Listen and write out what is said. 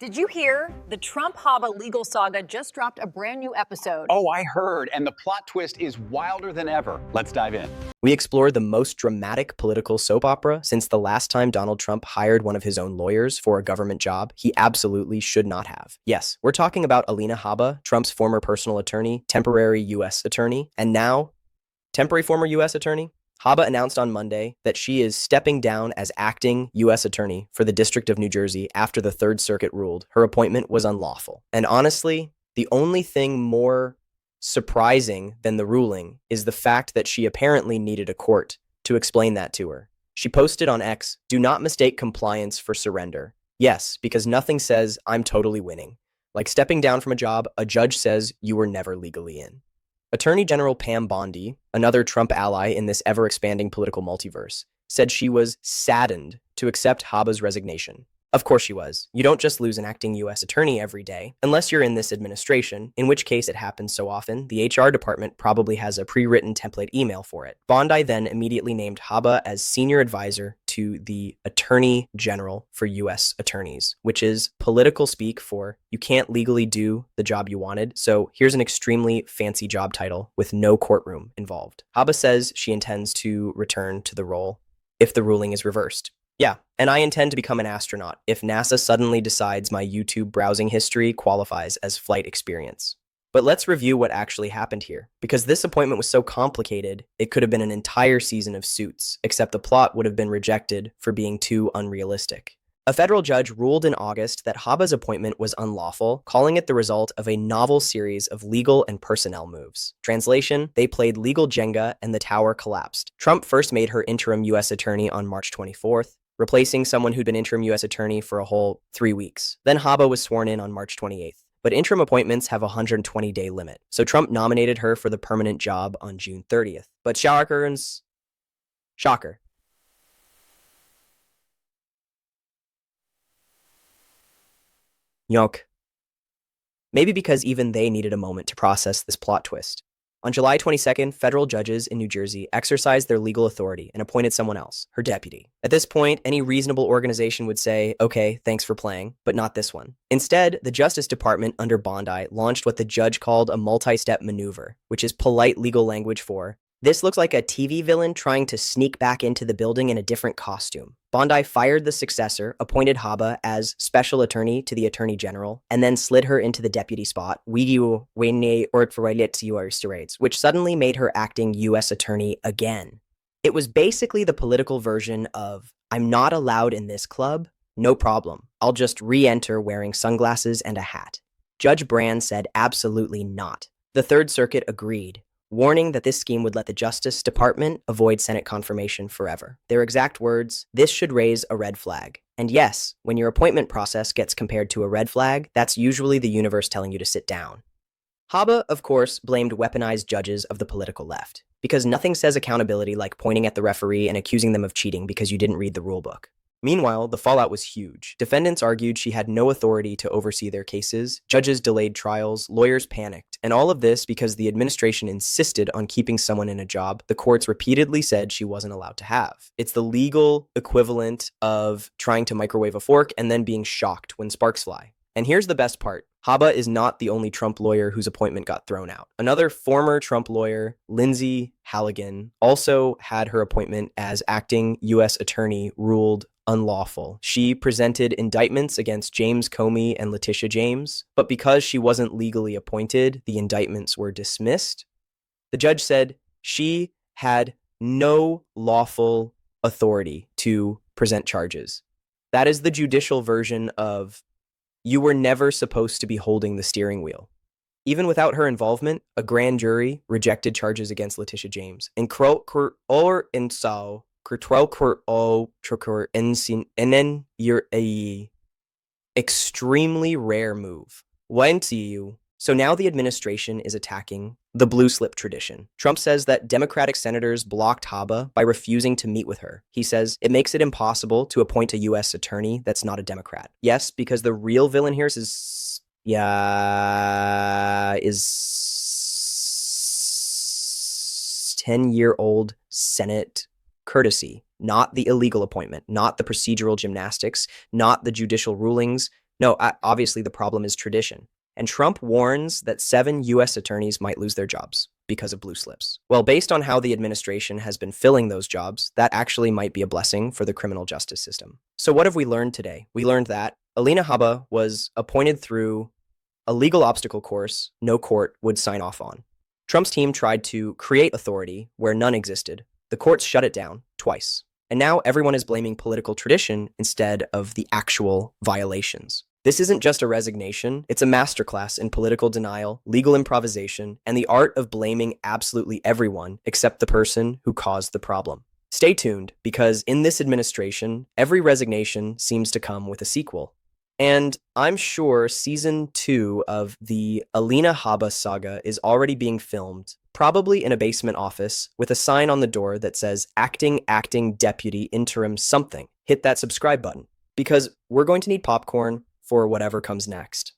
Did you hear? The Trump-Habba legal saga just dropped a brand new episode. Oh, I heard, and the plot twist is wilder than ever. Let's dive in. We explore the most dramatic political soap opera since the last time Donald Trump hired one of his own lawyers for a government job he absolutely should not have. Yes, we're talking about Alina Habba, Trump's former personal attorney, temporary U.S. attorney, and now temporary former U.S. attorney. Habba announced on Monday that she is stepping down as acting U.S. attorney for the District of New Jersey after the Third Circuit ruled her appointment was unlawful. And honestly, the only thing more surprising than the ruling is the fact that she apparently needed a court to explain that to her. She posted on X, "Do not mistake compliance for surrender." Yes, because nothing says I'm totally winning. Like stepping down from a job, a judge says you were never legally in. Attorney General Pam Bondi, another Trump ally in this ever-expanding political multiverse, said she was saddened to accept Habba's resignation. Of course she was. You don't just lose an acting U.S. attorney every day, unless you're in this administration, in which case it happens so often, the HR department probably has a pre-written template email for it. Bondi then immediately named Habba as senior advisor to the Attorney General for U.S. attorneys, which is political speak for you can't legally do the job you wanted, so here's an extremely fancy job title with no courtroom involved. Habba says she intends to return to the role if the ruling is reversed. Yeah, and I intend to become an astronaut if NASA suddenly decides my YouTube browsing history qualifies as flight experience. But let's review what actually happened here, because this appointment was so complicated, it could have been an entire season of Suits, except the plot would have been rejected for being too unrealistic. A federal judge ruled in August that Habba's appointment was unlawful, calling it the result of a novel series of legal and personnel moves. Translation, they played legal Jenga and the tower collapsed. Trump first made her interim U.S. attorney on March 24th, replacing someone who'd been interim U.S. attorney for a whole 3 weeks. Then Habba was sworn in on March 28th. But interim appointments have a 120-day limit, so Trump nominated her for the permanent job on June 30th. But shocker. Yoke. Maybe because even they needed a moment to process this plot twist. On July 22nd, federal judges in New Jersey exercised their legal authority and appointed someone else, her deputy. At this point, any reasonable organization would say, okay, thanks for playing, but not this one. Instead, the Justice Department under Bondi launched what the judge called a multi-step maneuver, which is polite legal language for, this looks like a TV villain trying to sneak back into the building in a different costume. Bondi fired the successor, appointed Habba as special attorney to the attorney general, and then slid her into the deputy spot, which suddenly made her acting U.S. attorney again. It was basically the political version of, I'm not allowed in this club, no problem. I'll just re-enter wearing sunglasses and a hat. Judge Brand said absolutely not. The Third Circuit agreed, warning that this scheme would let the Justice Department avoid Senate confirmation forever. Their exact words, this should raise a red flag. And yes, when your appointment process gets compared to a red flag, that's usually the universe telling you to sit down. Habba, of course, blamed weaponized judges of the political left, because nothing says accountability like pointing at the referee and accusing them of cheating because you didn't read the rulebook. Meanwhile, the fallout was huge. Defendants argued she had no authority to oversee their cases, judges delayed trials, lawyers panicked, and all of this because the administration insisted on keeping someone in a job the courts repeatedly said she wasn't allowed to have. It's the legal equivalent of trying to microwave a fork and then being shocked when sparks fly. And here's the best part. Habba is not the only Trump lawyer whose appointment got thrown out. Another former Trump lawyer, Lindsay Halligan, also had her appointment as acting U.S. attorney ruled unlawful. She presented indictments against James Comey and Letitia James, but because she wasn't legally appointed, the indictments were dismissed. The judge said she had no lawful authority to present charges. That is the judicial version of you were never supposed to be holding the steering wheel. Even without her involvement, a grand jury rejected charges against Letitia James. And then you're a extremely rare move. So now the administration is attacking the blue slip tradition. Trump says that Democratic senators blocked Habba by refusing to meet with her. He says it makes it impossible to appoint a U.S. attorney that's not a Democrat. Yes, because the real villain here is 10-year-old Senate courtesy, not the illegal appointment, not the procedural gymnastics, not the judicial rulings. No, obviously the problem is tradition. And Trump warns that 7 U.S. attorneys might lose their jobs because of blue slips. Well, based on how the administration has been filling those jobs, that actually might be a blessing for the criminal justice system. So what have we learned today? We learned that Alina Habba was appointed through a legal obstacle course no court would sign off on. Trump's team tried to create authority where none existed. The courts shut it down twice. And now everyone is blaming political tradition instead of the actual violations. This isn't just a resignation, it's a masterclass in political denial, legal improvisation, and the art of blaming absolutely everyone except the person who caused the problem. Stay tuned, because in this administration, every resignation seems to come with a sequel. And I'm sure season 2 of the Alina Habba saga is already being filmed, probably in a basement office, with a sign on the door that says acting deputy interim something. Hit that subscribe button, because we're going to need popcorn for whatever comes next.